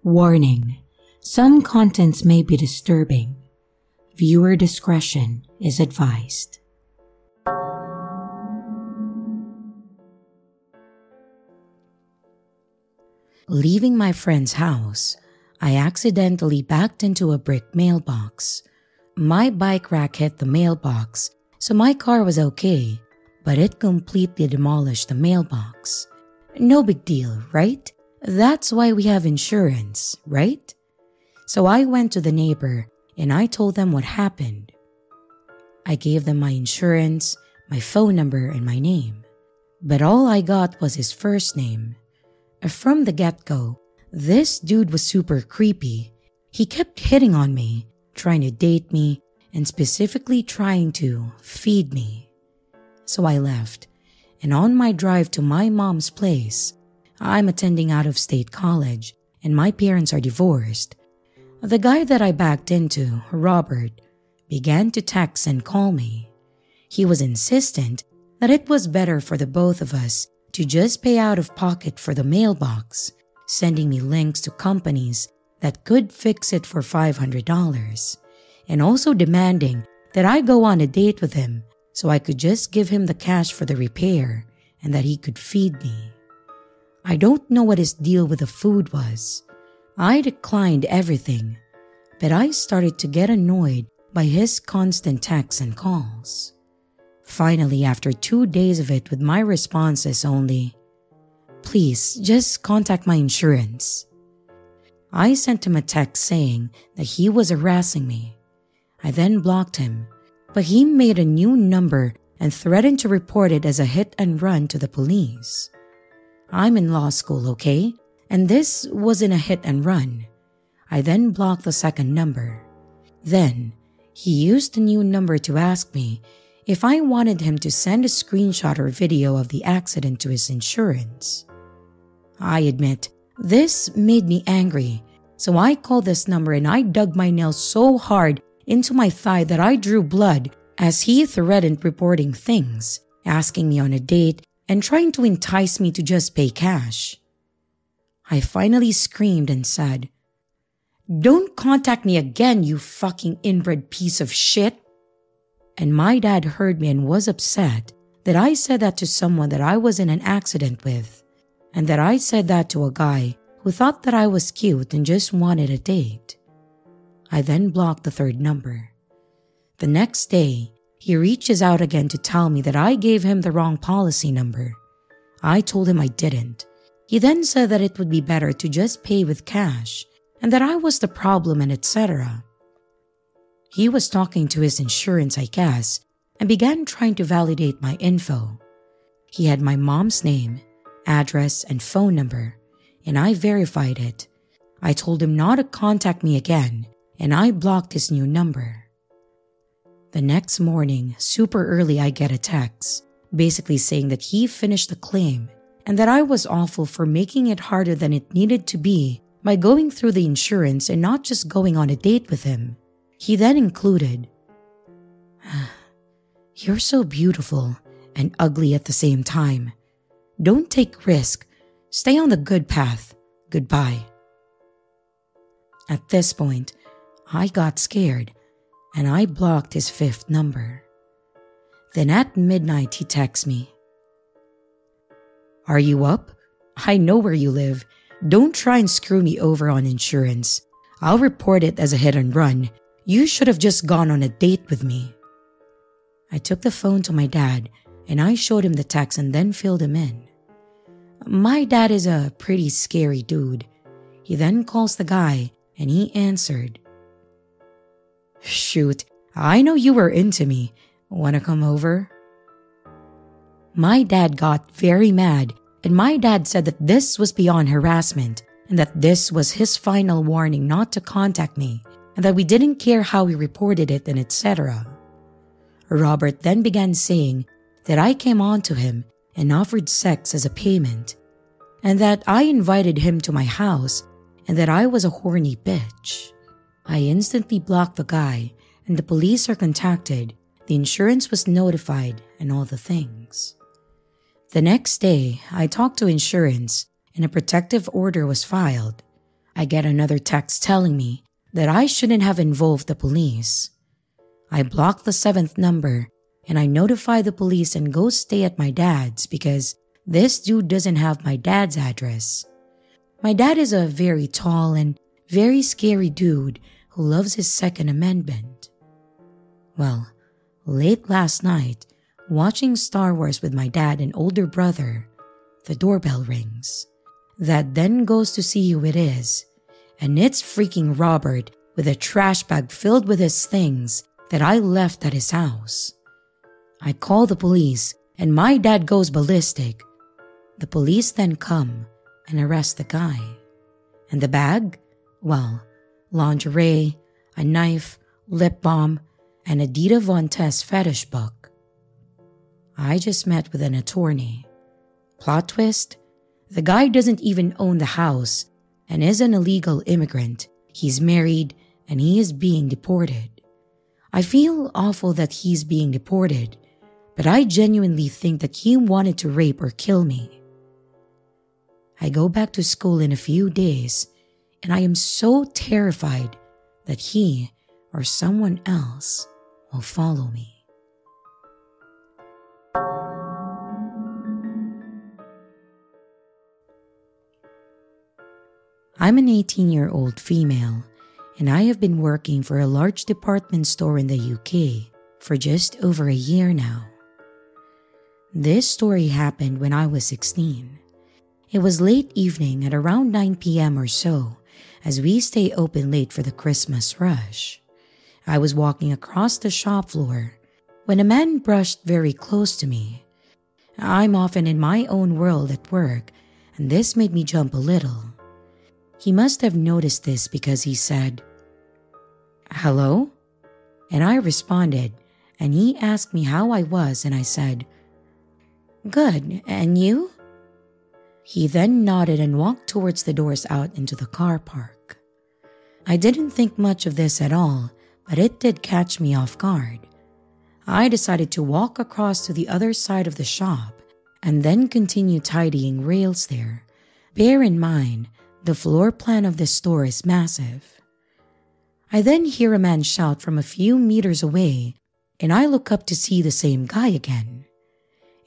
Warning: some contents may be disturbing. Viewer discretion is advised. Leaving my friend's house, I accidentally backed into a brick mailbox. My bike rack hit the mailbox, so my car was okay, but it completely demolished the mailbox. No big deal, right? That's why we have insurance, right? So I went to the neighbor and I told them what happened. I gave them my insurance, my phone number, and my name. But all I got was his first name. From the get-go, this dude was super creepy. He kept hitting on me, trying to date me, and specifically trying to feed me. So I left, and on my drive to my mom's place, I'm attending out-of-state college, and my parents are divorced. The guy that I backed into, Robert, began to text and call me. He was insistent that it was better for the both of us to just pay out of pocket for the mailbox, sending me links to companies that could fix it for $500, and also demanding that I go on a date with him so I could just give him the cash for the repair and that he could feed me. I don't know what his deal with the food was. I declined everything, but I started to get annoyed by his constant texts and calls. Finally, after 2 days of it with my responses only, "Please, just contact my insurance," I sent him a text saying that he was harassing me. I then blocked him, but he made a new number and threatened to report it as a hit and run to the police. I'm in law school, okay? And this wasn't a hit and run. I then blocked the second number. Then, he used the new number to ask me if I wanted him to send a screenshot or video of the accident to his insurance. I admit, this made me angry, so I called this number and I dug my nails so hard into my thigh that I drew blood as he threatened reporting things, asking me on a date, and trying to entice me to just pay cash. I finally screamed and said, "Don't contact me again, you fucking inbred piece of shit." And my dad heard me and was upset that I said that to someone that I was in an accident with, and that I said that to a guy who thought that I was cute and just wanted a date. I then blocked the third number. The next day, he reaches out again to tell me that I gave him the wrong policy number. I told him I didn't. He then said that it would be better to just pay with cash and that I was the problem and etc. He was talking to his insurance, I guess, and began trying to validate my info. He had my mom's name, address, and phone number, and I verified it. I told him not to contact me again, and I blocked his new number. The next morning, super early, I get a text, basically saying that he finished the claim and that I was awful for making it harder than it needed to be by going through the insurance and not just going on a date with him. He then included, "You're so beautiful and ugly at the same time. Don't take risk. Stay on the good path. Goodbye." At this point, I got scared and I blocked his fifth number. Then at midnight, he texts me, "Are you up? I know where you live. Don't try and screw me over on insurance. I'll report it as a hit and run. You should have just gone on a date with me." I took the phone to my dad and I showed him the text and then filled him in. My dad is a pretty scary dude. He then calls the guy and he answered, "Shoot, I know you were into me. Wanna come over?" My dad got very mad, and my dad said that this was beyond harassment and that this was his final warning not to contact me and that we didn't care how we reported it and etc. Robert then began saying that I came on to him and offered sex as a payment, and that I invited him to my house and that I was a horny bitch. I instantly blocked the guy and the police are contacted, the insurance was notified, and all the things. The next day, I talked to insurance and a protective order was filed. I get another text telling me that I shouldn't have involved the police. I block the 7th number and I notify the police and go stay at my dad's because this dude doesn't have my dad's address. My dad is a very tall and very scary dude who loves his Second Amendment. Well, late last night, watching Star Wars with my dad and older brother, the doorbell rings. That then goes to see who it is, and it's freaking Robert with a trash bag filled with his things that I left at his house. I call the police and my dad goes ballistic. The police then come and arrest the guy. And the bag? Well, lingerie, a knife, lip balm, and a Dita Von Tess fetish book. I just met with an attorney. Plot twist? The guy doesn't even own the house and is an illegal immigrant. He's married and he is being deported. I feel awful that he's being deported, but I genuinely think that he wanted to rape or kill me. I go back to school in a few days and I am so terrified that he or someone else will follow me. I'm an 18-year-old female, and I have been working for a large department store in the UK for just over a year now. This story happened when I was 16. It was late evening at around 9 p.m. or so, as we stay open late for the Christmas rush. I was walking across the shop floor when a man brushed very close to me. I'm often in my own world at work, and this made me jump a little. He must have noticed this because he said, "Hello?" And I responded, and he asked me how I was, and I said, "Good, and you?" He then nodded and walked towards the doors out into the car park. I didn't think much of this at all, but it did catch me off guard. I decided to walk across to the other side of the shop and then continue tidying rails there. Bear in mind, the floor plan of the store is massive. I then hear a man shout from a few meters away, and I look up to see the same guy again.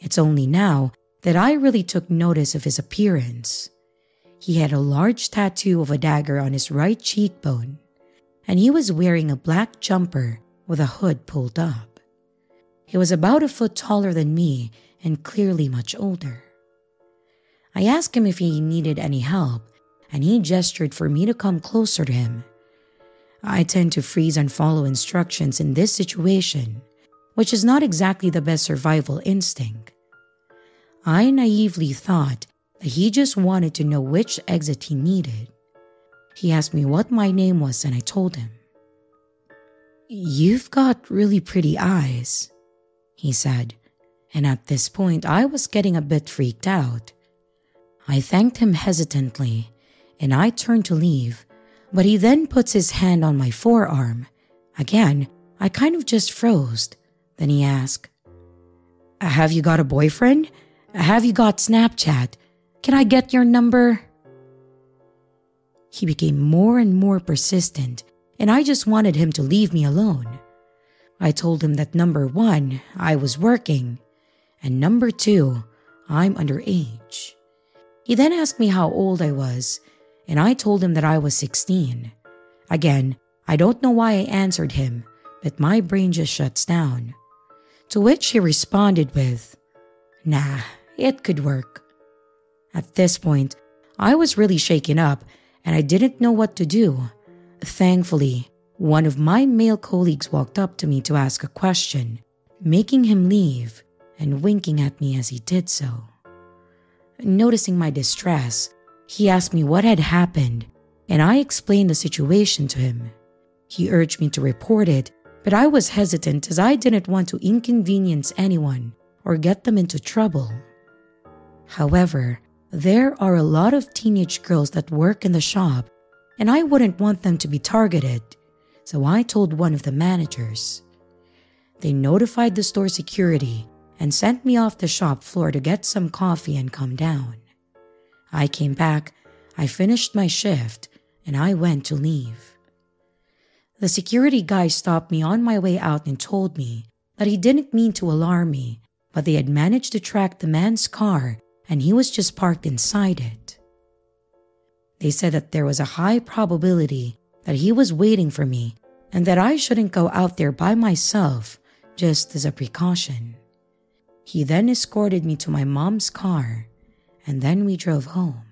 It's only now that I really took notice of his appearance. He had a large tattoo of a dagger on his right cheekbone, and he was wearing a black jumper with a hood pulled up. He was about a foot taller than me and clearly much older. I asked him if he needed any help, and he gestured for me to come closer to him. I tend to freeze and follow instructions in this situation, which is not exactly the best survival instinct. I naively thought that he just wanted to know which exit he needed. He asked me what my name was and I told him. "You've got really pretty eyes," he said, and at this point I was getting a bit freaked out. I thanked him hesitantly and I turned to leave, but he then puts his hand on my forearm. Again, I kind of just froze. Then he asked, "Have you got a boyfriend? Have you got Snapchat? Can I get your number?" He became more and more persistent, and I just wanted him to leave me alone. I told him that number 1, I was working, and number 2, I'm underage. He then asked me how old I was, and I told him that I was 16. Again, I don't know why I answered him, but my brain just shuts down. To which he responded with, "Nah, it could work." At this point, I was really shaken up and I didn't know what to do. Thankfully, one of my male colleagues walked up to me to ask a question, making him leave and winking at me as he did so. Noticing my distress, he asked me what had happened, and I explained the situation to him. He urged me to report it, but I was hesitant as I didn't want to inconvenience anyone or get them into trouble. However, there are a lot of teenage girls that work in the shop, and I wouldn't want them to be targeted, so I told one of the managers. They notified the store security and sent me off the shop floor to get some coffee and come down. I came back, I finished my shift, and I went to leave. The security guy stopped me on my way out and told me that he didn't mean to alarm me, but they had managed to track the man's car and he was just parked inside it. They said that there was a high probability that he was waiting for me and that I shouldn't go out there by myself just as a precaution. He then escorted me to my mom's car and then we drove home.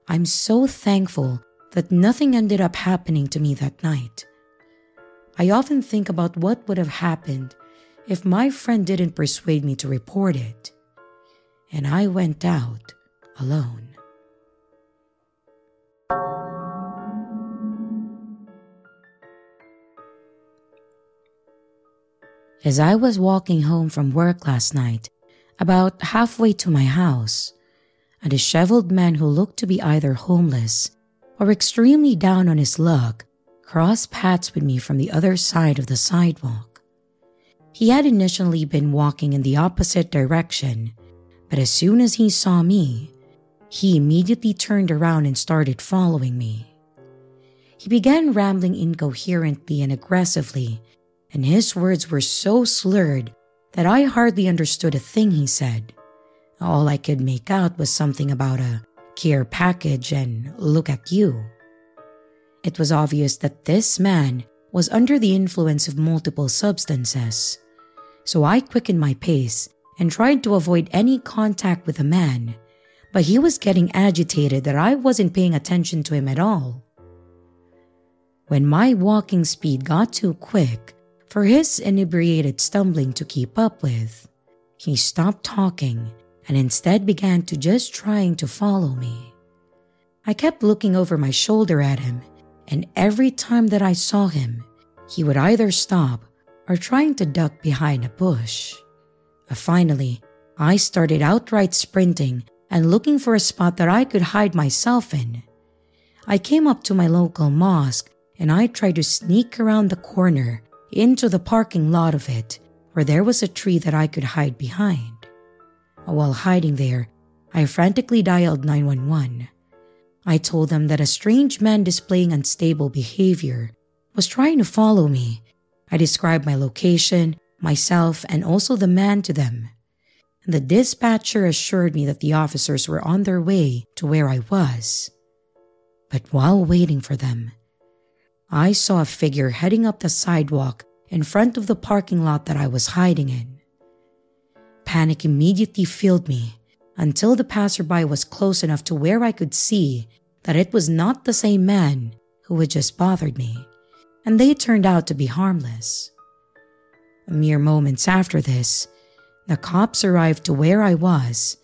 I'm so thankful that nothing ended up happening to me that night. I often think about what would have happened if my friend didn't persuade me to report it, and I went out alone. As I was walking home from work last night, about halfway to my house, a disheveled man who looked to be either homeless or extremely down on his luck crossed paths with me from the other side of the sidewalk. He had initially been walking in the opposite direction, but as soon as he saw me, he immediately turned around and started following me. He began rambling incoherently and aggressively, and his words were so slurred that I hardly understood a thing he said. All I could make out was something about a care package and look at you. It was obvious that this man was under the influence of multiple substances, so I quickened my pace and tried to avoid any contact with the man, but he was getting agitated that I wasn't paying attention to him at all. When my walking speed got too quick for his inebriated stumbling to keep up with, he stopped talking and instead began to just trying to follow me. I kept looking over my shoulder at him, and every time that I saw him, he would either stop or trying to duck behind a bush. Finally, I started outright sprinting and looking for a spot that I could hide myself in. I came up to my local mosque and I tried to sneak around the corner into the parking lot of it, where there was a tree that I could hide behind. While hiding there, I frantically dialed 911. I told them that a strange man displaying unstable behavior was trying to follow me. I described my location, myself, and also the man to them. The dispatcher assured me that the officers were on their way to where I was. But while waiting for them, I saw a figure heading up the sidewalk in front of the parking lot that I was hiding in. Panic immediately filled me until the passerby was close enough to where I could see that it was not the same man who had just bothered me, and they turned out to be harmless. Mere moments after this, the cops arrived to where I was.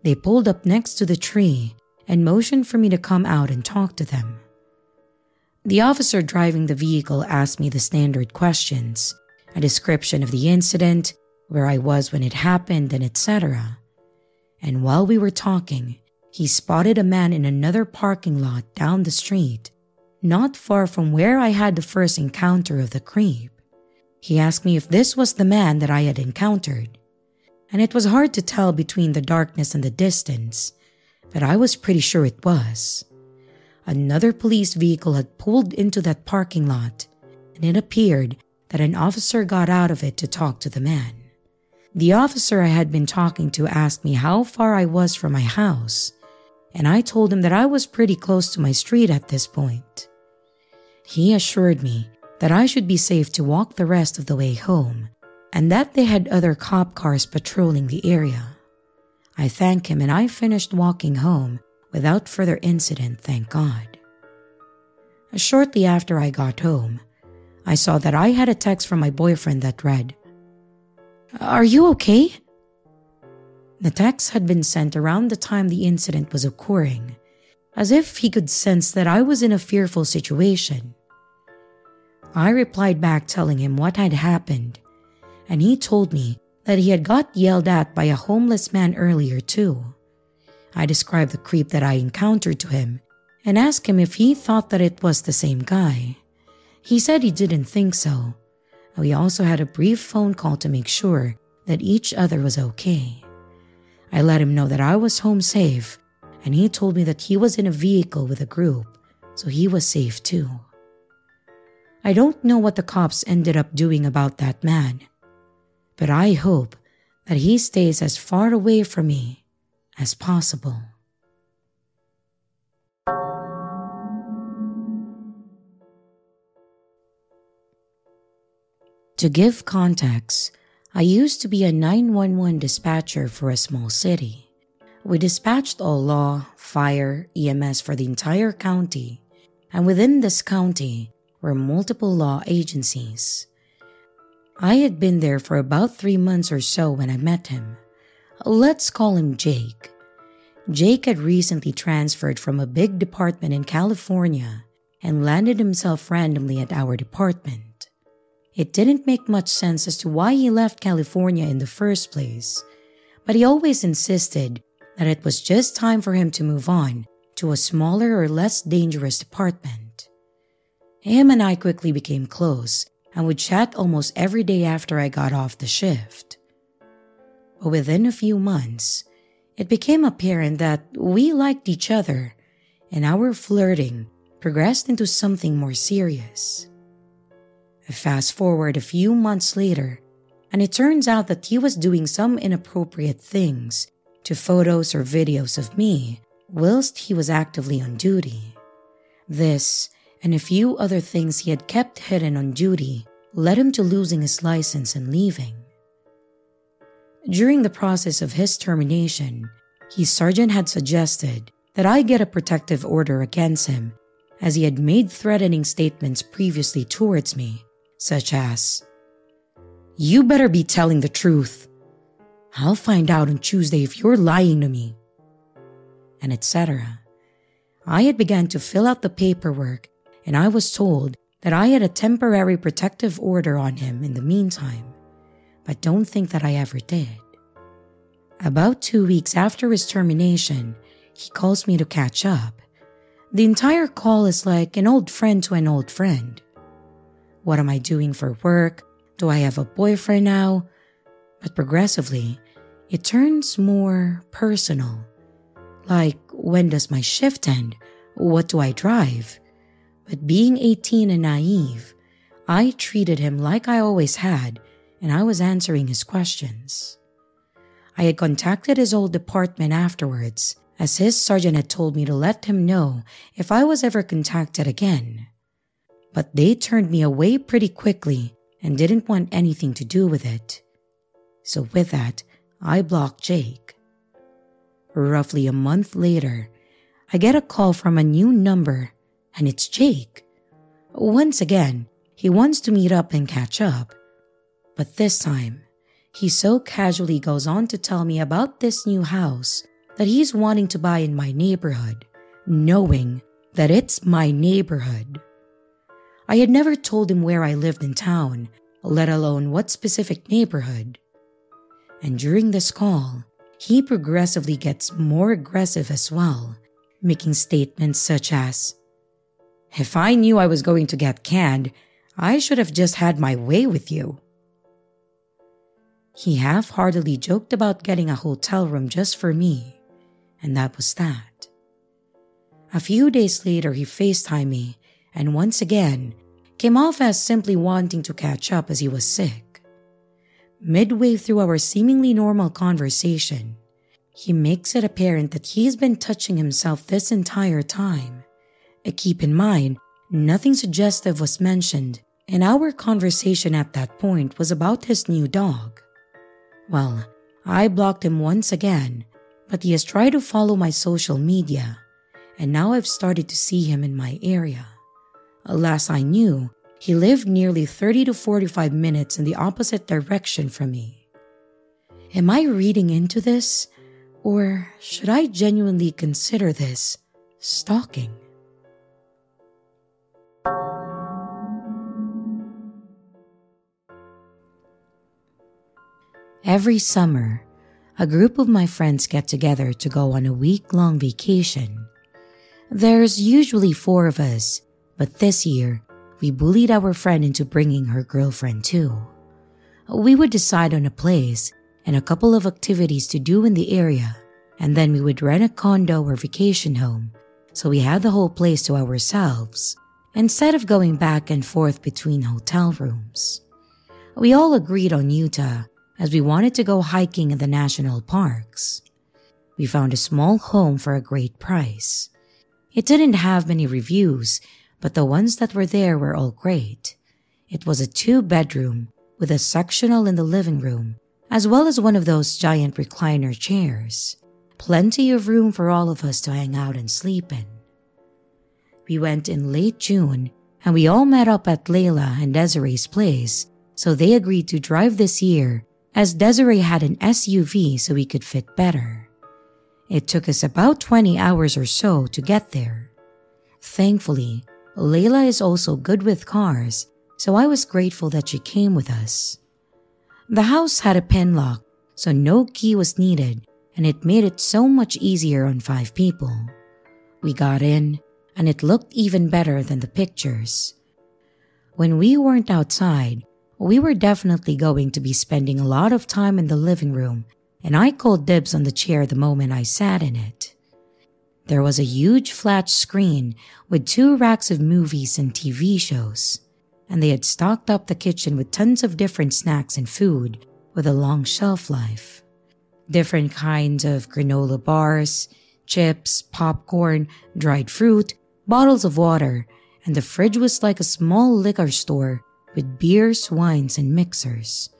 They pulled up next to the tree and motioned for me to come out and talk to them. The officer driving the vehicle asked me the standard questions, a description of the incident, where I was when it happened, and etc. And while we were talking, he spotted a man in another parking lot down the street, not far from where I had the first encounter of the creep. He asked me if this was the man that I had encountered, and it was hard to tell between the darkness and the distance, but I was pretty sure it was. Another police vehicle had pulled into that parking lot, and it appeared that an officer got out of it to talk to the man. The officer I had been talking to asked me how far I was from my house, and I told him that I was pretty close to my street at this point. He assured me that I should be safe to walk the rest of the way home, and that they had other cop cars patrolling the area. I thanked him and I finished walking home without further incident, thank God. Shortly after I got home, I saw that I had a text from my boyfriend that read, "Are you okay?" The text had been sent around the time the incident was occurring, as if he could sense that I was in a fearful situation. I replied back telling him what had happened, and he told me that he had got yelled at by a homeless man earlier too. I described the creep that I encountered to him and asked him if he thought that it was the same guy. He said he didn't think so. We also had a brief phone call to make sure that each other was okay. I let him know that I was home safe, and he told me that he was in a vehicle with a group, so he was safe too. I don't know what the cops ended up doing about that man, but I hope that he stays as far away from me as possible. To give context, I used to be a 911 dispatcher for a small city. We dispatched all law, fire, EMS for the entire county, and within this county were multiple law agencies. I had been there for about 3 months or so when I met him. Let's call him Jake. Jake had recently transferred from a big department in California and landed himself randomly at our department. It didn't make much sense as to why he left California in the first place, but he always insisted that it was just time for him to move on to a smaller or less dangerous department. Him and I quickly became close and would chat almost every day after I got off the shift. But within a few months, it became apparent that we liked each other and our flirting progressed into something more serious. Fast forward a few months later, and it turns out that he was doing some inappropriate things to photos or videos of me whilst he was actively on duty. This, and a few other things he had kept hidden on duty, led him to losing his license and leaving. During the process of his termination, his sergeant had suggested that I get a protective order against him as he had made threatening statements previously towards me, such as, "You better be telling the truth. I'll find out on Tuesday if you're lying to me," and etc. I had begun to fill out the paperwork, and I was told that I had a temporary protective order on him in the meantime, but don't think that I ever did. About 2 weeks after his termination, he calls me to catch up. The entire call is like an old friend to an old friend. What am I doing for work? Do I have a boyfriend now? But progressively, it turns more personal. Like, when does my shift end? What do I drive? But being 18 and naive, I treated him like I always had, and I was answering his questions. I had contacted his old department afterwards, as his sergeant had told me to let him know if I was ever contacted again. But they turned me away pretty quickly and didn't want anything to do with it. So with that, I blocked Jake. Roughly a month later, I get a call from a new number, and it's Jake. Once again, he wants to meet up and catch up. But this time, he so casually goes on to tell me about this new house that he's wanting to buy in my neighborhood, knowing that it's my neighborhood. I had never told him where I lived in town, let alone what specific neighborhood. And during this call, he progressively gets more aggressive as well, making statements such as, "If I knew I was going to get canned, I should have just had my way with you." He half-heartedly joked about getting a hotel room just for me, and that was that. A few days later, he FaceTimed me, and once again, came off as simply wanting to catch up as he was sick. Midway through our seemingly normal conversation, he makes it apparent that he's been touching himself this entire time. Keep in mind, nothing suggestive was mentioned, and our conversation at that point was about his new dog. Well, I blocked him once again, but he has tried to follow my social media, and now I've started to see him in my area. Last I knew, he lived nearly 30 to 45 minutes in the opposite direction from me. Am I reading into this, or should I genuinely consider this stalking? Every summer, a group of my friends get together to go on a week-long vacation. There's usually 4 of us, but this year, we bullied our friend into bringing her girlfriend too. We would decide on a place and a couple of activities to do in the area, and then we would rent a condo or vacation home so we had the whole place to ourselves instead of going back and forth between hotel rooms. We all agreed on Utah as we wanted to go hiking in the national parks. We found a small home for a great price. It didn't have many reviews, but the ones that were there were all great. It was a 2-bedroom with a sectional in the living room, as well as one of those giant recliner chairs. Plenty of room for all of us to hang out and sleep in. We went in late June, and we all met up at Layla and Desiree's place, so they agreed to drive this year as Desiree had an SUV so we could fit better. It took us about 20 hours or so to get there. Thankfully, Layla is also good with cars, so I was grateful that she came with us. The house had a pin lock, so no key was needed, and it made it so much easier on 5 people. We got in, and it looked even better than the pictures. When we weren't outside, we were definitely going to be spending a lot of time in the living room, and I called dibs on the chair the moment I sat in it. There was a huge flat screen with 2 racks of movies and TV shows, and they had stocked up the kitchen with tons of different snacks and food with a long shelf life. Different kinds of granola bars, chips, popcorn, dried fruit, bottles of water, and the fridge was like a small liquor store with beers, wines, and mixers.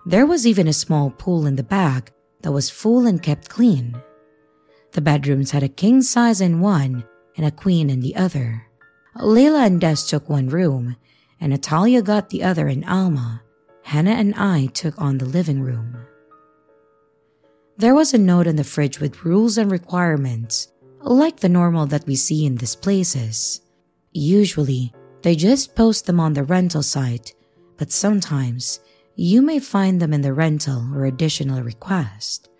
There was even a small pool in the back that was full and kept clean. The bedrooms had a king size in one and a queen in the other. Layla and Des took one room, and Natalia got the other, and Alma, Hannah, and I took on the living room. There was a note on the fridge with rules and requirements, like the normal that we see in these places. Usually, they just post them on the rental site, but sometimes you may find them in the rental or additional request.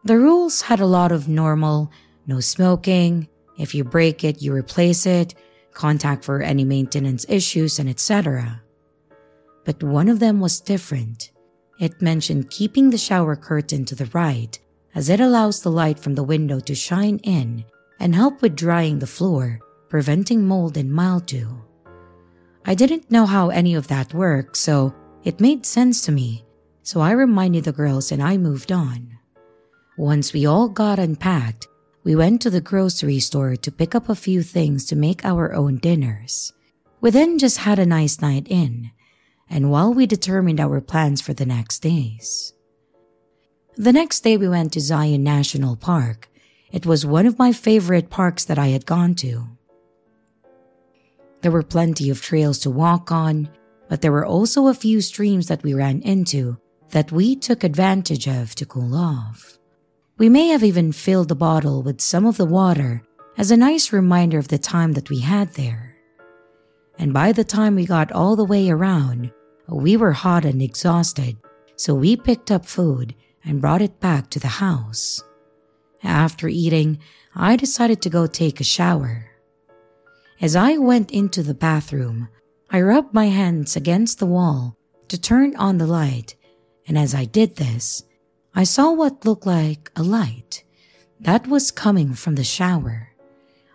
The rules had a lot of normal, no smoking, if you break it, you replace it, contact for any maintenance issues, and etc. But one of them was different. It mentioned keeping the shower curtain to the right, as it allows the light from the window to shine in and help with drying the floor, preventing mold and mildew. I didn't know how any of that worked, so it made sense to me, so I reminded the girls and I moved on. Once we all got unpacked, we went to the grocery store to pick up a few things to make our own dinners. We then just had a nice night in, and while we determined our plans for the next days. The next day we went to Zion National Park. It was one of my favorite parks that I had gone to. There were plenty of trails to walk on, but there were also a few streams that we ran into that we took advantage of to cool off. We may have even filled the bottle with some of the water as a nice reminder of the time that we had there. And by the time we got all the way around, we were hot and exhausted, so we picked up food and brought it back to the house. After eating, I decided to go take a shower. As I went into the bathroom, I rubbed my hands against the wall to turn on the light, and as I did this, I saw what looked like a light that was coming from the shower.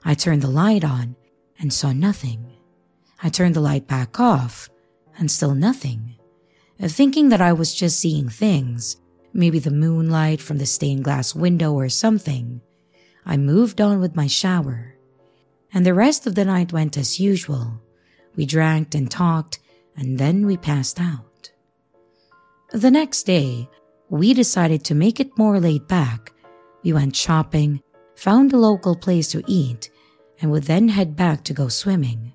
I turned the light on and saw nothing. I turned the light back off and still nothing. Thinking that I was just seeing things, maybe the moonlight from the stained glass window or something, I moved on with my shower. And the rest of the night went as usual. We drank and talked, and then we passed out. The next day, we decided to make it more laid back. We went shopping, found a local place to eat, and would then head back to go swimming.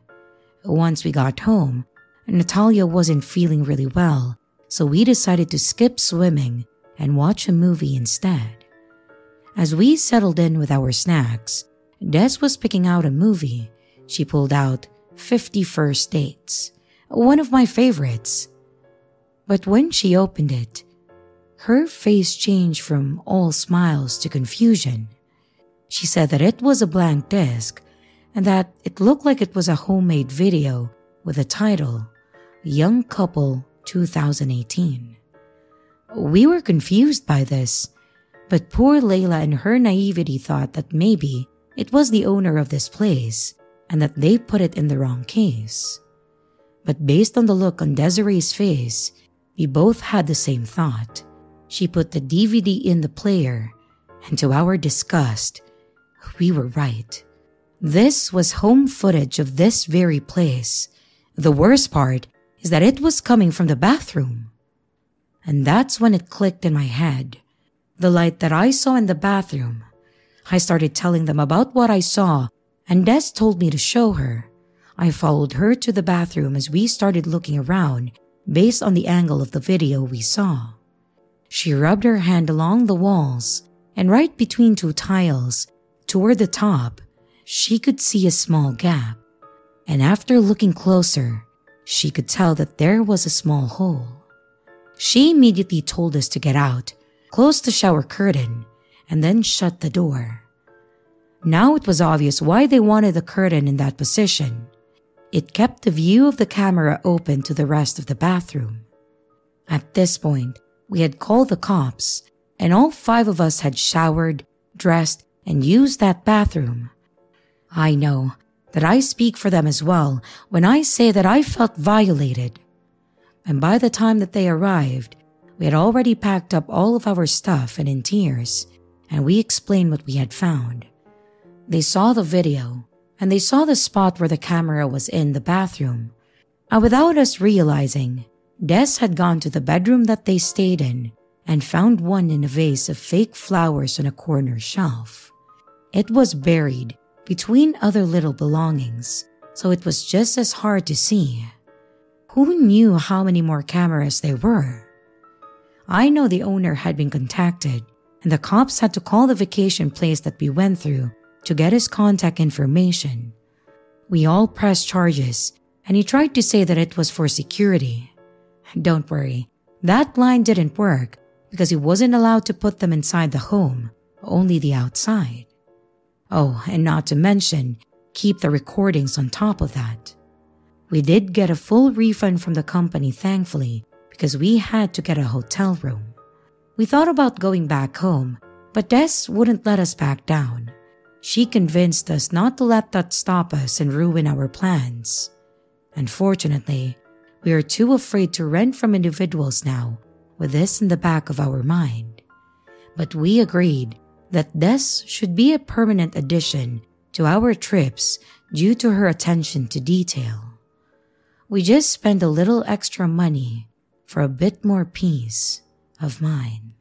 Once we got home, Natalia wasn't feeling really well, so we decided to skip swimming and watch a movie instead. As we settled in with our snacks, Des was picking out a movie. She pulled out 50 First Dates, one of my favorites. But when she opened it, her face changed from all smiles to confusion. She said that it was a blank disc and that it looked like it was a homemade video with the title, Young Couple 2018. We were confused by this, but poor Layla in her naivety thought that maybe it was the owner of this place and that they put it in the wrong case. But based on the look on Desiree's face, we both had the same thought. She put the DVD in the player, and to our disgust, we were right. This was home footage of this very place. The worst part is that it was coming from the bathroom. And that's when it clicked in my head. The light that I saw in the bathroom. I started telling them about what I saw, and Des told me to show her. I followed her to the bathroom as we started looking around based on the angle of the video we saw. She rubbed her hand along the walls, and right between two tiles, toward the top, she could see a small gap. And after looking closer, she could tell that there was a small hole. She immediately told us to get out, close the shower curtain, and then shut the door. Now it was obvious why they wanted the curtain in that position. It kept the view of the camera open to the rest of the bathroom. At this point, we had called the cops, and all 5 of us had showered, dressed, and used that bathroom. I know that I speak for them as well when I say that I felt violated. And by the time that they arrived, we had already packed up all of our stuff and in tears, and we explained what we had found. They saw the video, and they saw the spot where the camera was in the bathroom. And without us realizing, Des had gone to the bedroom that they stayed in and found one in a vase of fake flowers on a corner shelf. It was buried between other little belongings, so it was just as hard to see. Who knew how many more cameras there were? I know the owner had been contacted, and the cops had to call the vacation place that we went through to get his contact information. We all pressed charges, and he tried to say that it was for security. Don't worry, that line didn't work because he wasn't allowed to put them inside the home, only the outside. Oh, and not to mention, keep the recordings on top of that. We did get a full refund from the company, thankfully, because we had to get a hotel room. We thought about going back home, but Des wouldn't let us back down. She convinced us not to let that stop us and ruin our plans. Unfortunately, we are too afraid to rent from individuals now, with this in the back of our mind. But we agreed that Des should be a permanent addition to our trips due to her attention to detail. We just spent a little extra money for a bit more peace of mind.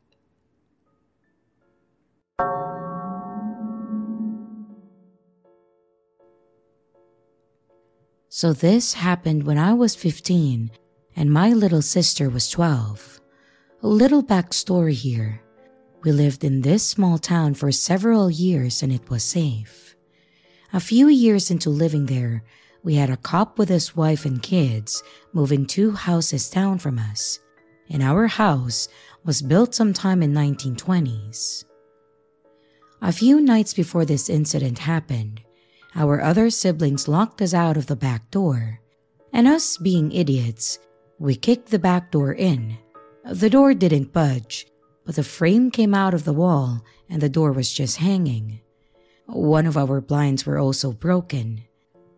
So this happened when I was 15 and my little sister was 12. A little backstory here. We lived in this small town for several years and it was safe. A few years into living there, we had a cop with his wife and kids move in 2 houses down from us, and our house was built sometime in 1920s. A few nights before this incident happened, our other siblings locked us out of the back door, and us being idiots, we kicked the back door in. The door didn't budge, but the frame came out of the wall and the door was just hanging. One of our blinds were also broken.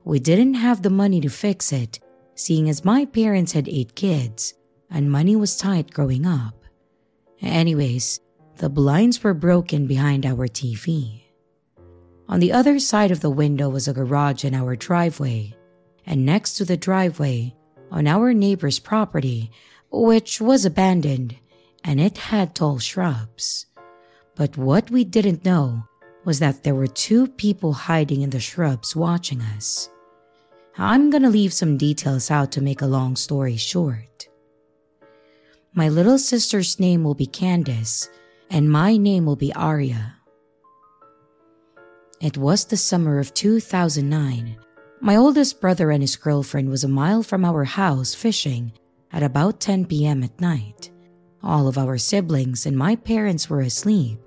We didn't have the money to fix it, seeing as my parents had 8 kids and money was tight growing up. Anyways, the blinds were broken behind our TV. On the other side of the window was a garage in our driveway, and next to the driveway, on our neighbor's property, which was abandoned, and it had tall shrubs. But what we didn't know was that there were 2 people hiding in the shrubs watching us. I'm gonna leave some details out to make a long story short. My little sister's name will be Candace, and my name will be Aria. It was the summer of 2009. My oldest brother and his girlfriend was a mile from our house fishing at about 10 p.m. at night. All of our siblings and my parents were asleep,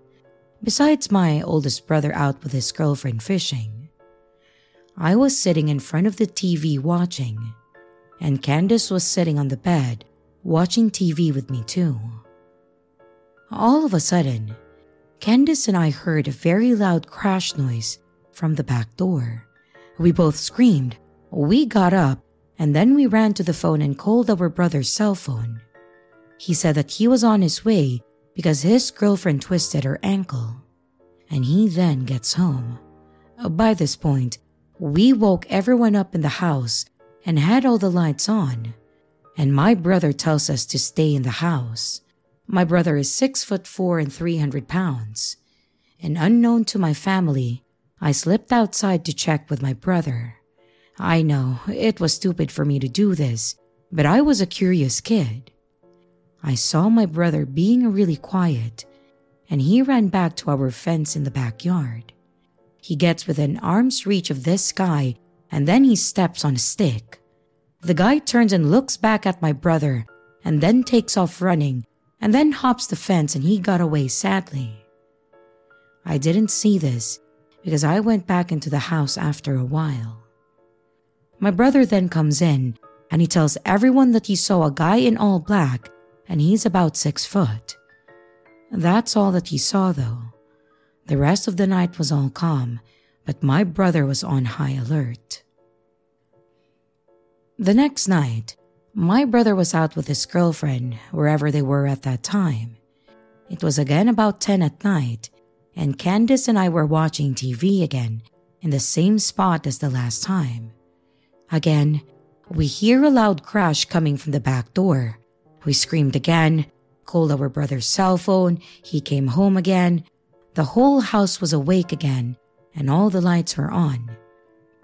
besides my oldest brother out with his girlfriend fishing. I was sitting in front of the TV watching, and Candace was sitting on the bed watching TV with me too. All of a sudden, Candace and I heard a very loud crash noise from the back door. We both screamed. We got up and then we ran to the phone and called our brother's cell phone. He said that he was on his way because his girlfriend twisted her ankle. And he then gets home. By this point, we woke everyone up in the house and had all the lights on. And my brother tells us to stay in the house. My brother is 6'4" and 300 pounds. And unknown to my family, I slipped outside to check with my brother. I know, it was stupid for me to do this, but I was a curious kid. I saw my brother being really quiet, and he ran back to our fence in the backyard. He gets within arm's reach of this guy, and then he steps on a stick. The guy turns and looks back at my brother, and then takes off running, and then hops the fence and he got away sadly. I didn't see this because I went back into the house after a while. My brother then comes in and he tells everyone that he saw a guy in all black and he's about 6 foot. That's all that he saw though. The rest of the night was all calm, but my brother was on high alert. The next night, my brother was out with his girlfriend wherever they were at that time. It was again about 10 at night, and Candace and I were watching TV again in the same spot as the last time. Again, we hear a loud crash coming from the back door. We screamed again, called our brother's cell phone, he came home again. The whole house was awake again, and all the lights were on.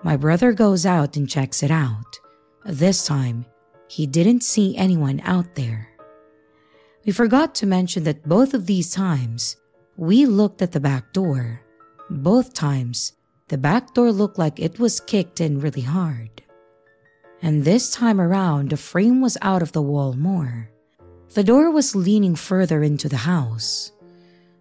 My brother goes out and checks it out. This time, he didn't see anyone out there. We forgot to mention that both of these times, we looked at the back door. Both times, the back door looked like it was kicked in really hard. And this time around, the frame was out of the wall more. The door was leaning further into the house.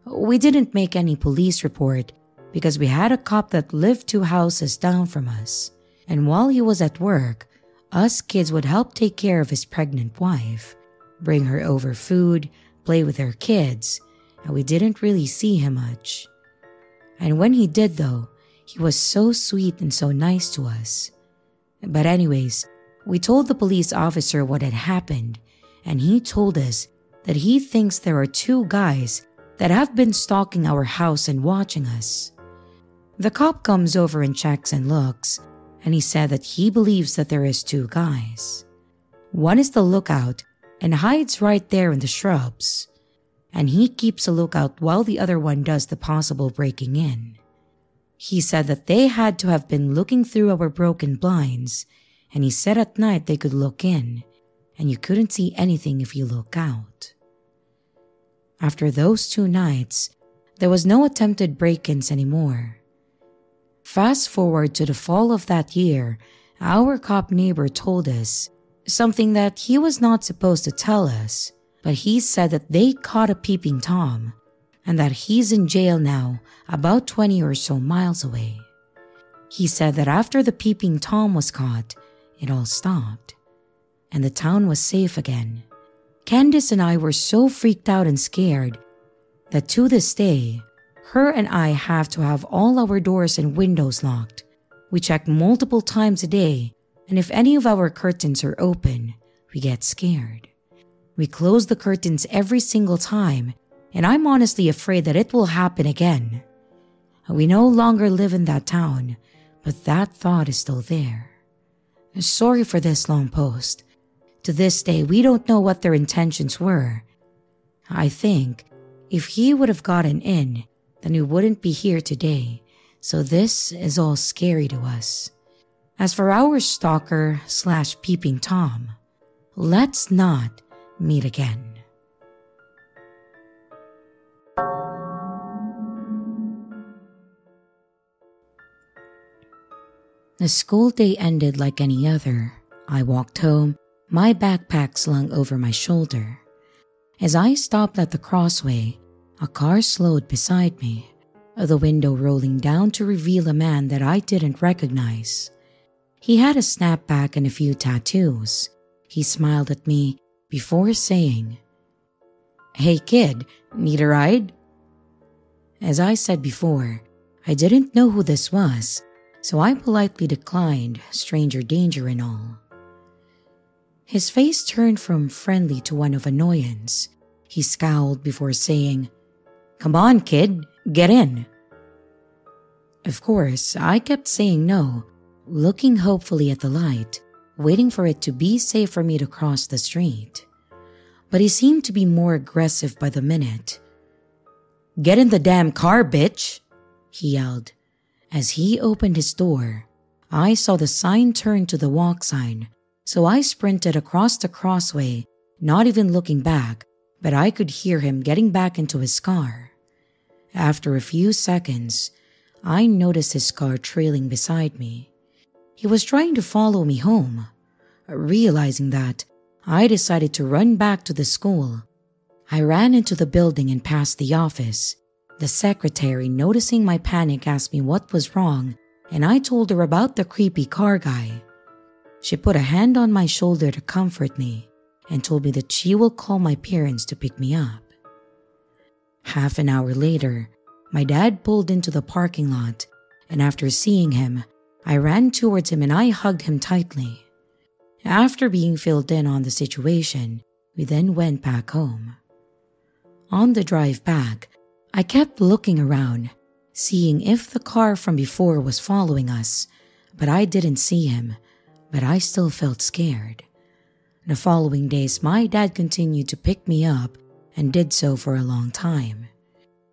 We didn't make any police report because we had a cop that lived 2 houses down from us. And while he was at work, us kids would help take care of his pregnant wife, bring her over food, play with her kids, and we didn't really see him much. And when he did though, he was so sweet and so nice to us. But anyways, we told the police officer what had happened, and he told us that he thinks there are 2 guys that have been stalking our house and watching us. The cop comes over and checks and looks, and he said that he believes that there is 2 guys. One is the lookout and hides right there in the shrubs, and he keeps a lookout while the other one does the possible breaking in. He said that they had to have been looking through our broken blinds, and he said at night they could look in, and you couldn't see anything if you look out. After those 2 nights, there was no attempted break-ins anymore. Fast forward to the fall of that year, our cop neighbor told us something that he was not supposed to tell us, but he said that they caught a peeping Tom and that he's in jail now about 20 or so miles away. He said that after the peeping Tom was caught, it all stopped and the town was safe again. Candace and I were so freaked out and scared that to this day, her and I have to have all our doors and windows locked. We check multiple times a day, and if any of our curtains are open, we get scared. We close the curtains every single time, and I'm honestly afraid that it will happen again. We no longer live in that town, but that thought is still there. Sorry for this long post. To this day, we don't know what their intentions were. I think if he would have gotten in, then we wouldn't be here today, so this is all scary to us. As for our stalker/peeping Tom, let's not meet again. The school day ended like any other. I walked home, my backpack slung over my shoulder. As I stopped at the crossway, a car slowed beside me, the window rolling down to reveal a man that I didn't recognize. He had a snapback and a few tattoos. He smiled at me before saying, "Hey kid, need a ride?" As I said before, I didn't know who this was, so I politely declined, stranger danger and all. His face turned from friendly to one of annoyance. He scowled before saying, "Come on, kid, get in." Of course, I kept saying no, looking hopefully at the light, waiting for it to be safe for me to cross the street. But he seemed to be more aggressive by the minute. "Get in the damn car, bitch!" he yelled. As he opened his door, I saw the sign turn to the walk sign, so I sprinted across the crossway, not even looking back, but I could hear him getting back into his car. After a few seconds, I noticed his car trailing beside me. He was trying to follow me home. Realizing that, I decided to run back to the school. I ran into the building and past the office. The secretary, noticing my panic, asked me what was wrong, and I told her about the creepy car guy. She put a hand on my shoulder to comfort me and told me that she will call my parents to pick me up. Half an hour later, my dad pulled into the parking lot, and after seeing him, I ran towards him and I hugged him tightly. After being filled in on the situation, we then went back home. On the drive back, I kept looking around, seeing if the car from before was following us, but I didn't see him, but I still felt scared. The following days, my dad continued to pick me up and did so for a long time.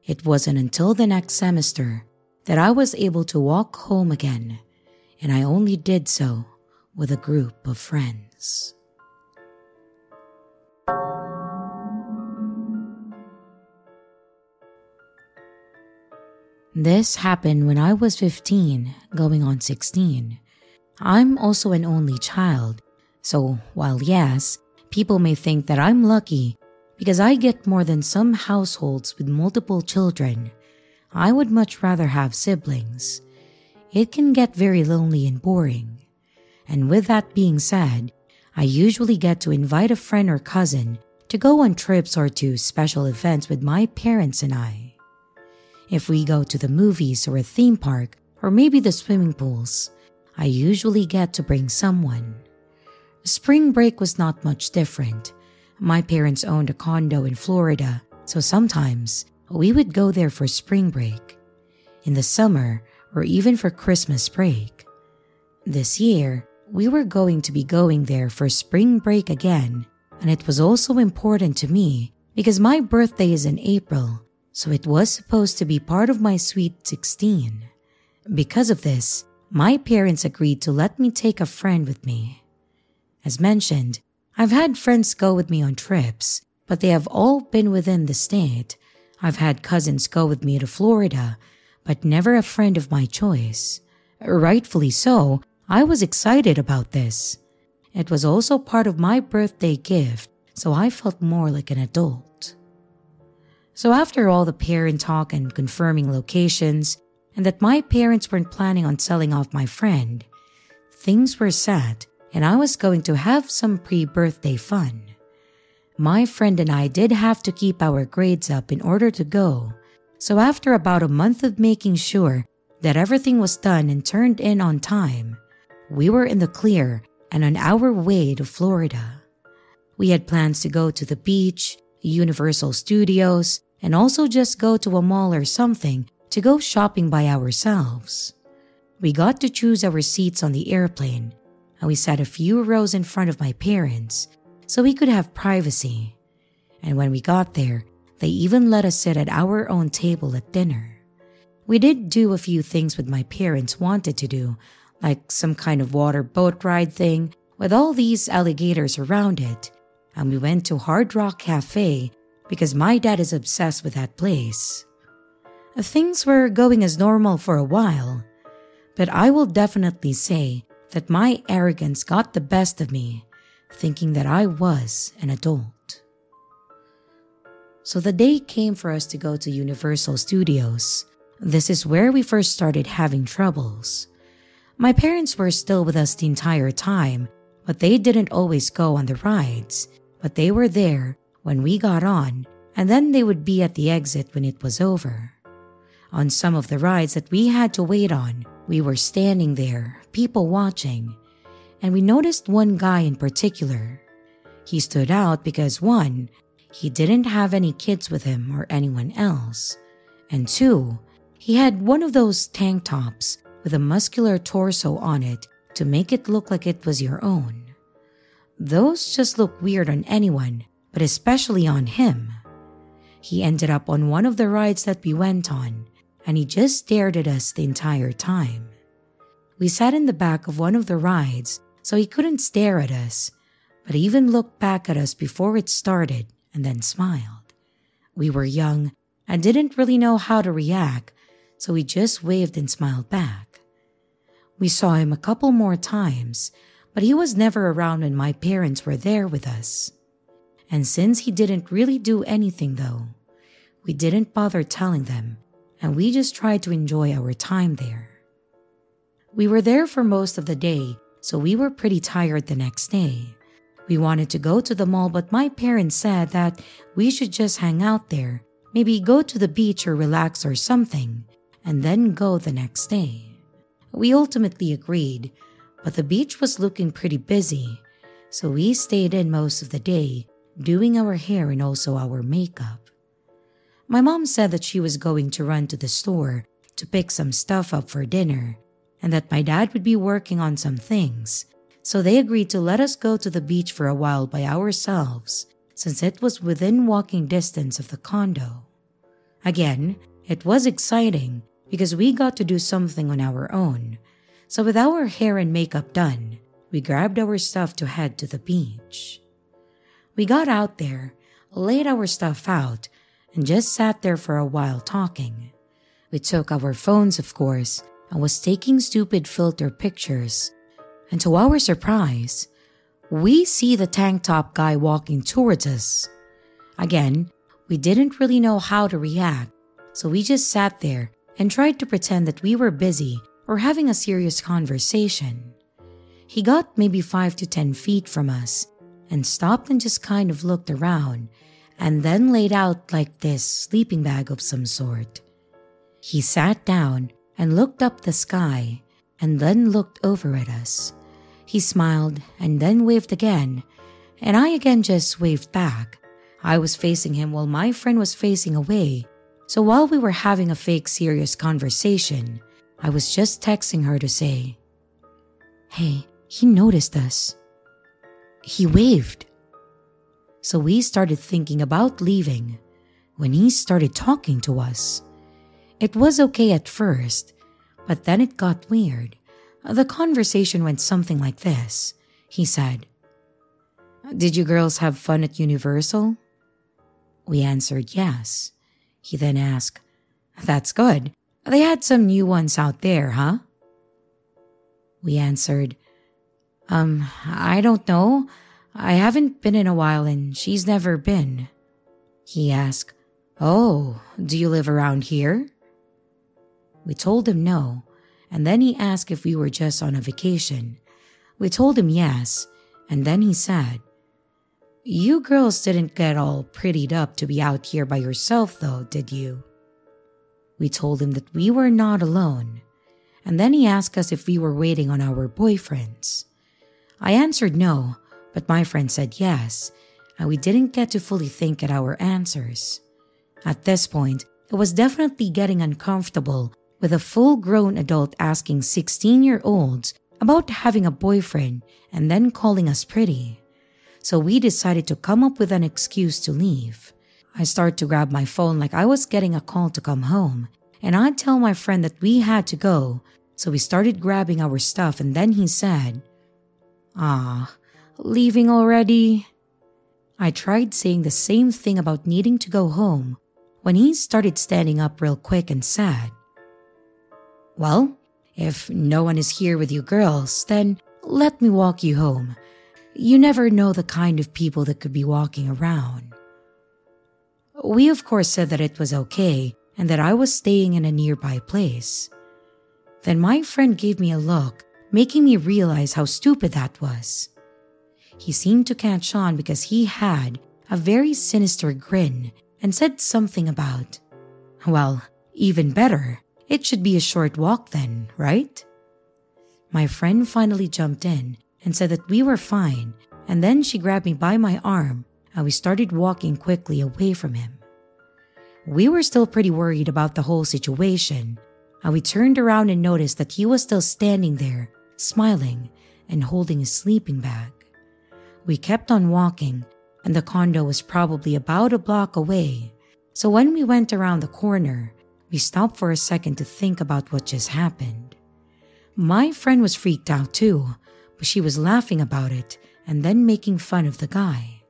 It wasn't until the next semester that I was able to walk home again, and I only did so with a group of friends. This happened when I was 15, going on 16. I'm also an only child, so while yes, people may think that I'm lucky because I get more than some households with multiple children, I would much rather have siblings. It can get very lonely and boring. And with that being said, I usually get to invite a friend or cousin to go on trips or to special events with my parents and I. If we go to the movies or a theme park or maybe the swimming pools, I usually get to bring someone. Spring break was not much different. My parents owned a condo in Florida, so sometimes we would go there for spring break, in the summer, or even for Christmas break. This year, we were going to be going there for spring break again, and it was also important to me because my birthday is in April, so it was supposed to be part of my sweet 16. Because of this, my parents agreed to let me take a friend with me. As mentioned, I've had friends go with me on trips, but they have all been within the state. I've had cousins go with me to Florida, but never a friend of my choice. Rightfully so, I was excited about this. It was also part of my birthday gift, so I felt more like an adult. So after all the parent talk and confirming locations, and that my parents weren't planning on selling off my friend, things were set and I was going to have some pre-birthday fun. My friend and I did have to keep our grades up in order to go, so after about a month of making sure that everything was done and turned in on time, we were in the clear and on our way to Florida. We had plans to go to the beach, Universal Studios, and also just go to a mall or something to go shopping by ourselves. We got to choose our seats on the airplane, and we sat a few rows in front of my parents so we could have privacy. And when we got there, they even let us sit at our own table at dinner. We did do a few things with my parents wanted to do, like some kind of water boat ride thing with all these alligators around it, and we went to Hard Rock Cafe because my dad is obsessed with that place. Things were going as normal for a while, but I will definitely say that my arrogance got the best of me, thinking that I was an adult. So the day came for us to go to Universal Studios. This is where we first started having troubles. My parents were still with us the entire time, but they didn't always go on the rides, but they were there when we got on, and then they would be at the exit when it was over. On some of the rides that we had to wait on, we were standing there, people watching, and we noticed one guy in particular. He stood out because 1, he didn't have any kids with him or anyone else, and 2, he had one of those tank tops with a muscular torso on it to make it look like it was your own. Those just look weird on anyone, but especially on him. He ended up on one of the rides that we went on, and he just stared at us the entire time. We sat in the back of one of the rides, so he couldn't stare at us, but he even looked back at us before it started and then smiled. We were young and didn't really know how to react, so we just waved and smiled back. We saw him a couple more times, but he was never around when my parents were there with us. And since he didn't really do anything though, we didn't bother telling them, and we just tried to enjoy our time there. We were there for most of the day, so we were pretty tired the next day. We wanted to go to the mall, but my parents said that we should just hang out there, maybe go to the beach or relax or something, and then go the next day. We ultimately agreed, but the beach was looking pretty busy, so we stayed in most of the day, doing our hair and also our makeup. My mom said that she was going to run to the store to pick some stuff up for dinner, and that my dad would be working on some things, so they agreed to let us go to the beach for a while by ourselves, since it was within walking distance of the condo. Again, it was exciting because we got to do something on our own, so with our hair and makeup done, we grabbed our stuff to head to the beach. We got out there, laid our stuff out, and just sat there for a while talking. We took our phones, of course, and was taking stupid filter pictures. And to our surprise, we see the tank top guy walking towards us. Again, we didn't really know how to react, so we just sat there and tried to pretend that we were busy or having a serious conversation. He got maybe 5 to 10 feet from us and stopped and just kind of looked around and then laid out like this sleeping bag of some sort. He sat down and looked up the sky and then looked over at us. He smiled and then waved again, and I again just waved back. I was facing him while my friend was facing away, so while we were having a fake serious conversation, I was just texting her to say, "Hey, he noticed us." He waved. So we started thinking about leaving when he started talking to us. It was okay at first, but then it got weird. The conversation went something like this. He said, "Did you girls have fun at Universal?" We answered yes. He then asked, "That's good. They had some new ones out there, huh?" We answered, I don't know. I haven't been in a while and she's never been." He asked, "Oh, do you live around here?" We told him no, and then he asked if we were just on a vacation. We told him yes, and then he said, "You girls didn't get all prettied up to be out here by yourself though, did you?" We told him that we were not alone, and then he asked us if we were waiting on our boyfriends. I answered no, but my friend said yes, and we didn't get to fully think at our answers. At this point, it was definitely getting uncomfortable with a full-grown adult asking 16-year-olds about having a boyfriend and then calling us pretty. So we decided to come up with an excuse to leave. I started to grab my phone like I was getting a call to come home, and I'd tell my friend that we had to go, so we started grabbing our stuff, and then he said, "Leaving already?" I tried saying the same thing about needing to go home when he started standing up real quick and said, "Well, if no one is here with you girls, then let me walk you home. You never know the kind of people that could be walking around." We of course said that it was okay and that I was staying in a nearby place. Then my friend gave me a look, making me realize how stupid that was. He seemed to catch on because he had a very sinister grin and said something about, "Well, Even better, it should be a short walk then, right? My friend finally jumped in and said that we were fine, and then she grabbed me by my arm and we started walking quickly away from him. We were still pretty worried about the whole situation, and we turned around and noticed that he was still standing there, smiling and holding a sleeping bag. We kept on walking, and the condo was probably about a block away, so when we went around the corner, we stopped for a second to think about what just happened. My friend was freaked out too, but she was laughing about it and then making fun of the guy.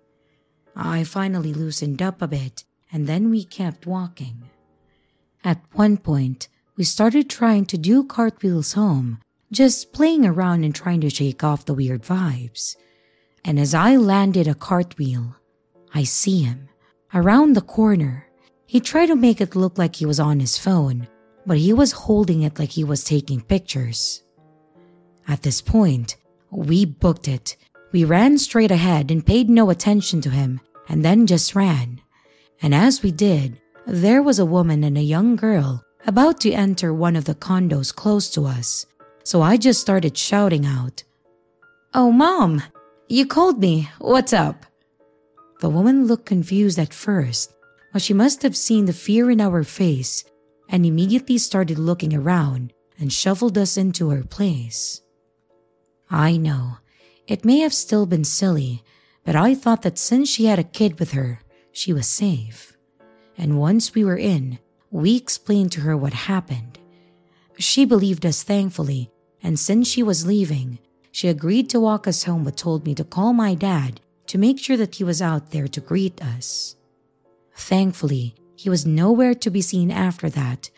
I finally loosened up a bit, and then we kept walking. At one point, we started trying to do cartwheels home, just playing around and trying to shake off the weird vibes. And as I landed a cartwheel, I see him around the corner. He tried to make it look like he was on his phone, but he was holding it like he was taking pictures. At this point, we booked it. We ran straight ahead and paid no attention to him, and then just ran. And as we did, there was a woman and a young girl about to enter one of the condos close to us, so I just started shouting out, "Oh, Mom! You called me. What's up?" The woman looked confused at first, but she must have seen the fear in our face and immediately started looking around and shuffled us into her place. I know, it may have still been silly, but I thought that since she had a kid with her, she was safe. And once we were in, we explained to her what happened. She believed us thankfully, and since she was leaving, she agreed to walk us home but told me to call my dad to make sure that he was out there to greet us. Thankfully, he was nowhere to be seen after that,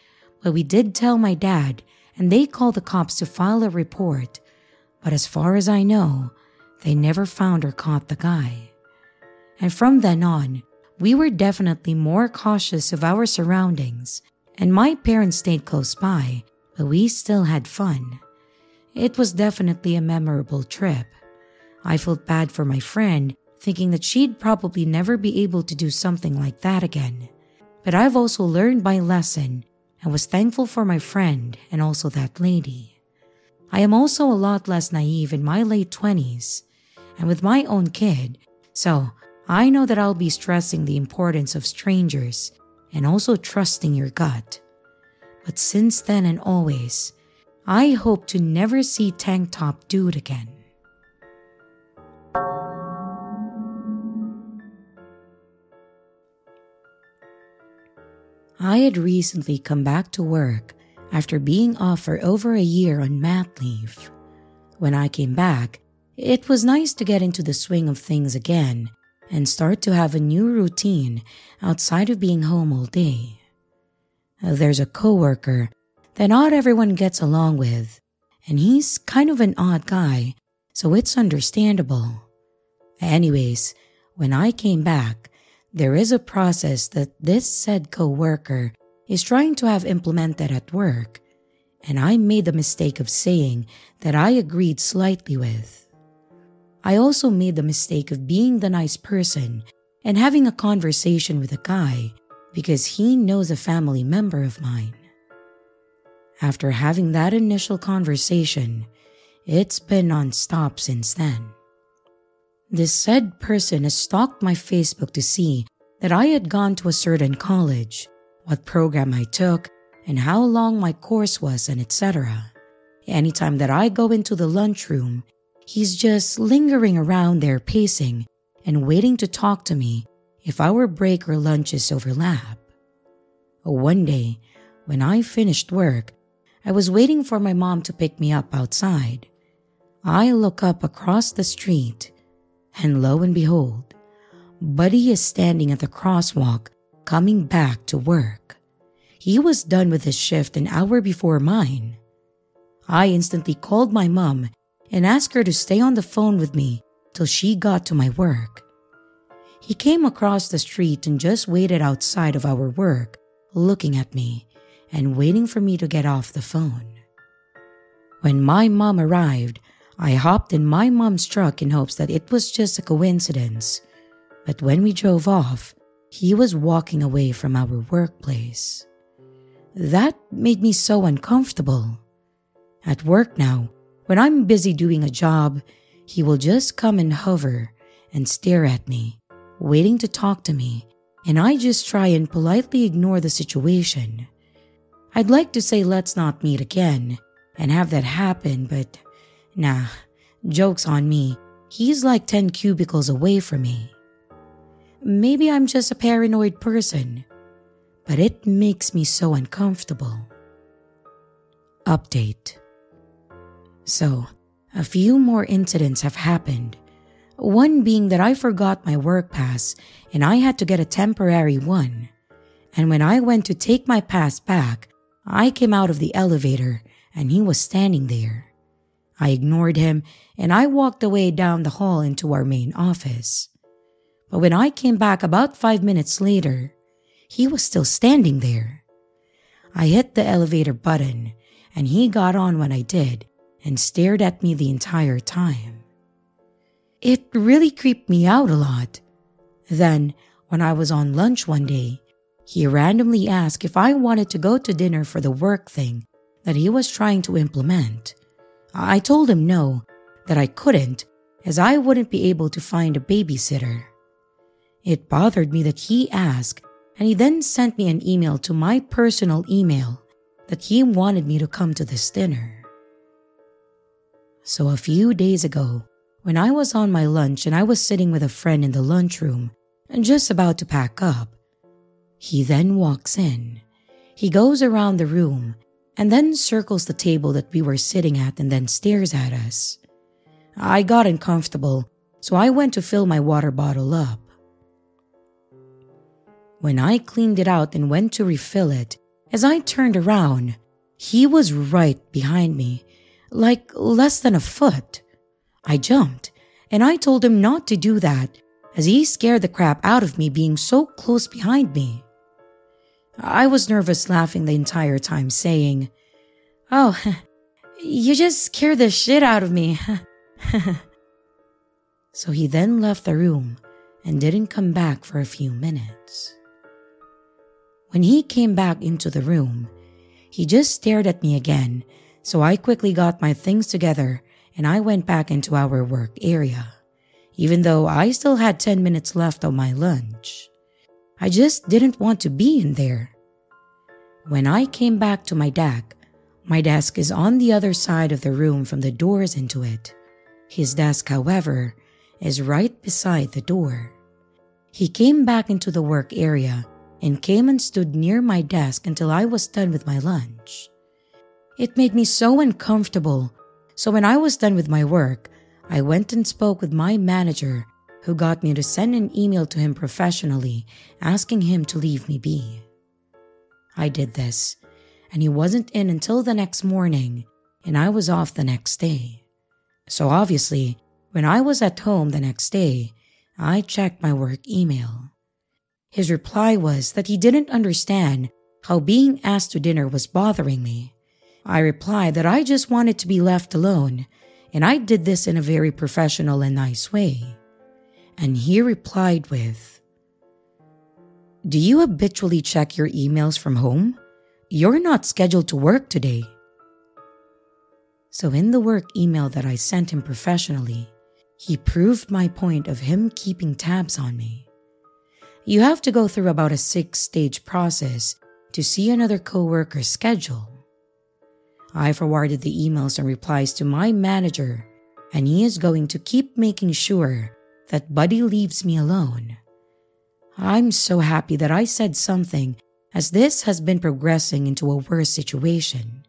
but we did tell my dad and they called the cops to file a report, but as far as I know, they never found or caught the guy. And from then on, we were definitely more cautious of our surroundings, and my parents stayed close by, but we still had fun. It was definitely a memorable trip. I felt bad for my friend, thinking that she'd probably never be able to do something like that again. But I've also learned my lesson and was thankful for my friend and also that lady. I am also a lot less naive in my late 20s and with my own kid, so I know that I'll be stressing the importance of strangers and also trusting your gut. But since then and always, I hope to never see Tank Top Dude again. I had recently come back to work after being off for over a year on mat leave. When I came back, it was nice to get into the swing of things again and start to have a new routine outside of being home all day. There's a coworker that not everyone gets along with, and he's kind of an odd guy, so it's understandable. Anyways, when I came back, there is a process that this said coworker is trying to have implemented at work, and I made the mistake of saying that I agreed slightly with. I also made the mistake of being the nice person and having a conversation with a guy because he knows a family member of mine. After having that initial conversation, it's been non-stop since then. This said person has stalked my Facebook to see that I had gone to a certain college, what program I took, and how long my course was, and etc. Anytime that I go into the lunchroom, he's just lingering around there pacing and waiting to talk to me if our break or lunches overlap. One day, when I finished work, I was waiting for my mom to pick me up outside. I look up across the street, and lo and behold, Buddy is standing at the crosswalk coming back to work. He was done with his shift an hour before mine. I instantly called my mom and asked her to stay on the phone with me till she got to my work. He came across the street and just waited outside of our work, looking at me and waiting for me to get off the phone. When my mom arrived, I hopped in my mom's truck in hopes that it was just a coincidence. But when we drove off, he was walking away from our workplace. That made me so uncomfortable. At work now, when I'm busy doing a job, he will just come and hover and stare at me, waiting to talk to me, and I just try and politely ignore the situation. I'd like to say let's not meet again and have that happen, but nah, joke's on me. He's like 10 cubicles away from me. Maybe I'm just a paranoid person, but it makes me so uncomfortable. Update. So, a few more incidents have happened. One being that I forgot my work pass and I had to get a temporary one. And when I went to take my pass back, I came out of the elevator and he was standing there. I ignored him and I walked away down the hall into our main office. But when I came back about 5 minutes later, he was still standing there. I hit the elevator button and he got on when I did and stared at me the entire time. It really creeped me out a lot. Then, when I was on lunch one day, he randomly asked if I wanted to go to dinner for the work thing that he was trying to implement. I told him no, that I couldn't, as I wouldn't be able to find a babysitter. It bothered me that he asked, and he then sent me an email to my personal email that he wanted me to come to this dinner. So a few days ago, when I was on my lunch and I was sitting with a friend in the lunchroom and just about to pack up, he then walks in. He goes around the room and then circles the table that we were sitting at and then stares at us. I got uncomfortable, so I went to fill my water bottle up. When I cleaned it out and went to refill it, as I turned around, he was right behind me, like less than a foot. I jumped, and I told him not to do that, as he scared the crap out of me being so close behind me. I was nervous, laughing the entire time, saying, "Oh, you just scared the shit out of me." So he then left the room and didn't come back for a few minutes. When he came back into the room, he just stared at me again, so I quickly got my things together and I went back into our work area, even though I still had 10 minutes left of my lunch. I just didn't want to be in there. When I came back to my desk is on the other side of the room from the doors into it. His desk, however, is right beside the door. He came back into the work area and came and stood near my desk until I was done with my lunch. It made me so uncomfortable, so when I was done with my work, I went and spoke with my manager, who got me to send an email to him professionally asking him to leave me be. I did this, and he wasn't in until the next morning, and I was off the next day. So obviously, when I was at home the next day, I checked my work email. His reply was that he didn't understand how being asked to dinner was bothering me. I replied that I just wanted to be left alone, and I did this in a very professional and nice way. And he replied with, "Do you habitually check your emails from home? You're not scheduled to work today." So in the work email that I sent him professionally, he proved my point of him keeping tabs on me. You have to go through about a 6-stage process to see another coworker's schedule. I forwarded the emails and replies to my manager, and he is going to keep making sure that Buddy leaves me alone. I'm so happy that I said something, as this has been progressing into a worse situation.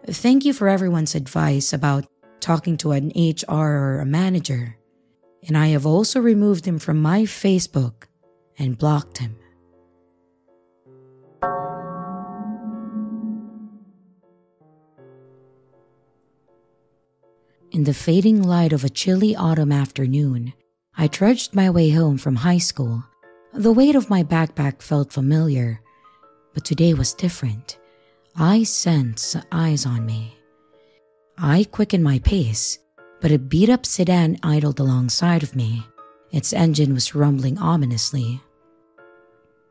Thank you for everyone's advice about talking to an HR or a manager, and I have also removed him from my Facebook and blocked him. In the fading light of a chilly autumn afternoon, I trudged my way home from high school. The weight of my backpack felt familiar, but today was different. I sensed eyes on me. I quickened my pace, but a beat-up sedan idled alongside of me. Its engine was rumbling ominously.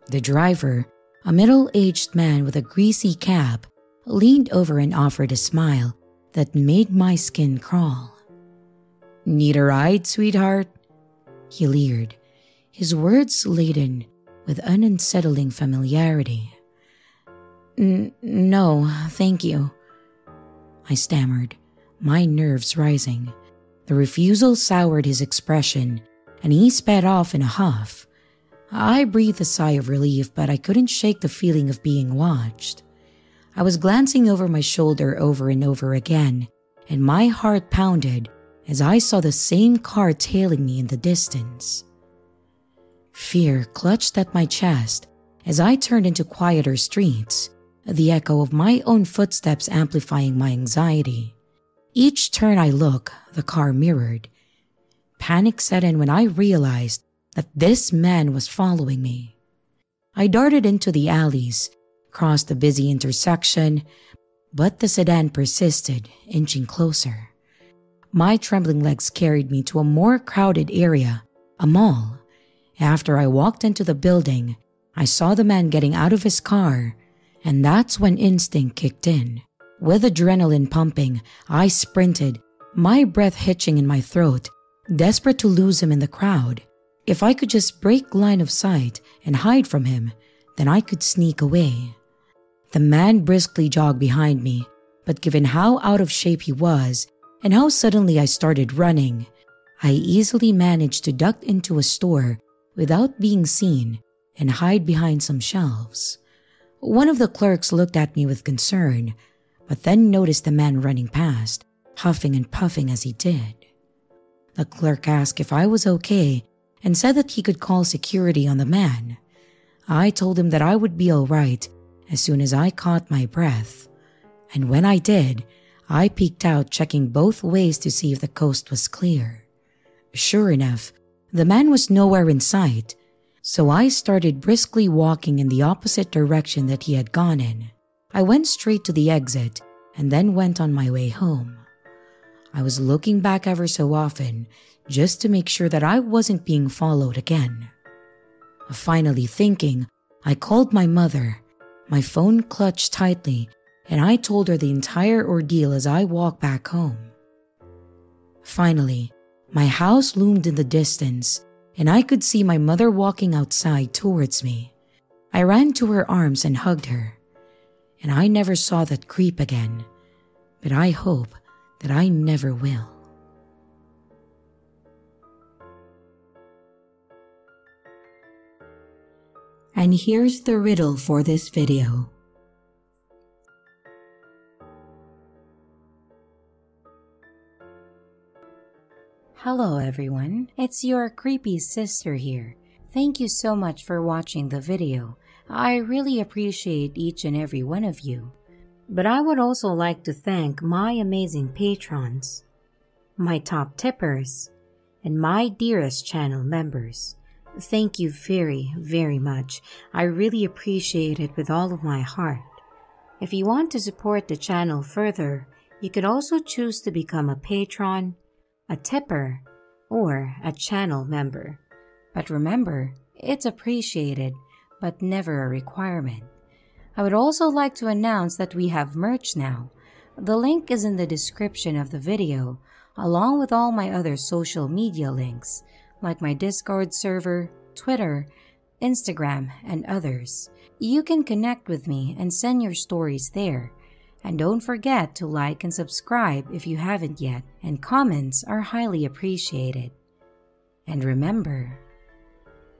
The driver, A middle-aged man with a greasy cap leaned over and offered a smile that made my skin crawl. "Need a ride, sweetheart?" he leered, his words laden with an unsettling familiarity. No, thank you," I stammered, my nerves rising. The refusal soured his expression, and he sped off in a huff. I breathed a sigh of relief, but I couldn't shake the feeling of being watched. I was glancing over my shoulder over and over again, and my heart pounded as I saw the same car tailing me in the distance. Fear clutched at my chest as I turned into quieter streets, the echo of my own footsteps amplifying my anxiety. Each turn I looked, the car mirrored. Panic set in when I realized that this man was following me. I darted into the alleys, crossed the busy intersection, but the sedan persisted, inching closer. My trembling legs carried me to a more crowded area, a mall. After I walked into the building, I saw the man getting out of his car, and that's when instinct kicked in. With adrenaline pumping, I sprinted, my breath hitching in my throat, desperate to lose him in the crowd. If I could just break line of sight and hide from him, then I could sneak away. The man briskly jogged behind me, but given how out of shape he was and how suddenly I started running, I easily managed to duck into a store without being seen and hide behind some shelves. One of the clerks looked at me with concern, but then noticed the man running past, huffing and puffing as he did. The clerk asked if I was okay and said that he could call security on the man. I told him that I would be all right as soon as I caught my breath, and when I did, I peeked out, checking both ways to see if the coast was clear. Sure enough, the man was nowhere in sight, so I started briskly walking in the opposite direction that he had gone in. I went straight to the exit and then went on my way home. I was looking back ever so often just to make sure that I wasn't being followed again. Finally thinking, I called my mother. My phone clutched tightly, and I told her the entire ordeal as I walked back home. Finally, my house loomed in the distance, and I could see my mother walking outside towards me. I ran to her arms and hugged her, and I never saw that creep again, but I hope that I never will. And here's the riddle for this video. Hello everyone, it's your creepy sister here. Thank you so much for watching the video. I really appreciate each and every one of you. But I would also like to thank my amazing patrons, my top tippers, and my dearest channel members. Thank you very, very much. I really appreciate it with all of my heart. If you want to support the channel further, you could also choose to become a patron, a tipper, or a channel member. But remember, it's appreciated, but never a requirement. I would also like to announce that we have merch now. The link is in the description of the video, along with all my other social media links, like my Discord server, Twitter, Instagram, and others. You can connect with me and send your stories there. And don't forget to like and subscribe if you haven't yet, and comments are highly appreciated. And remember,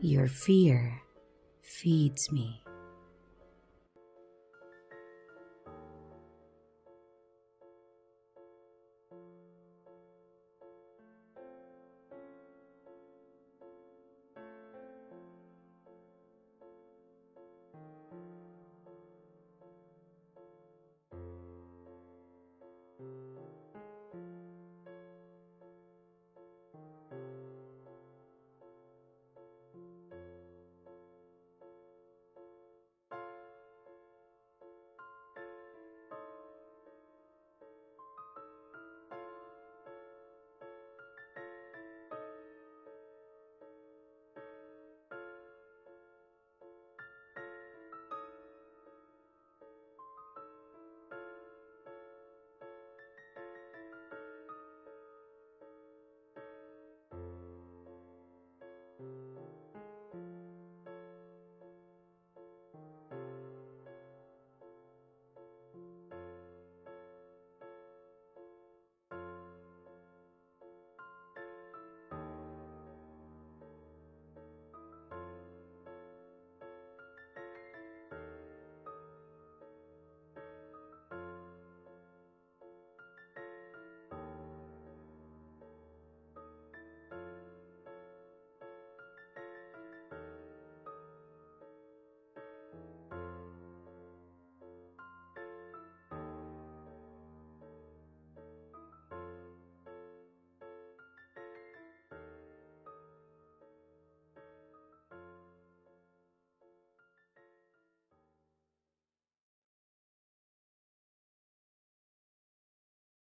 your fear feeds me.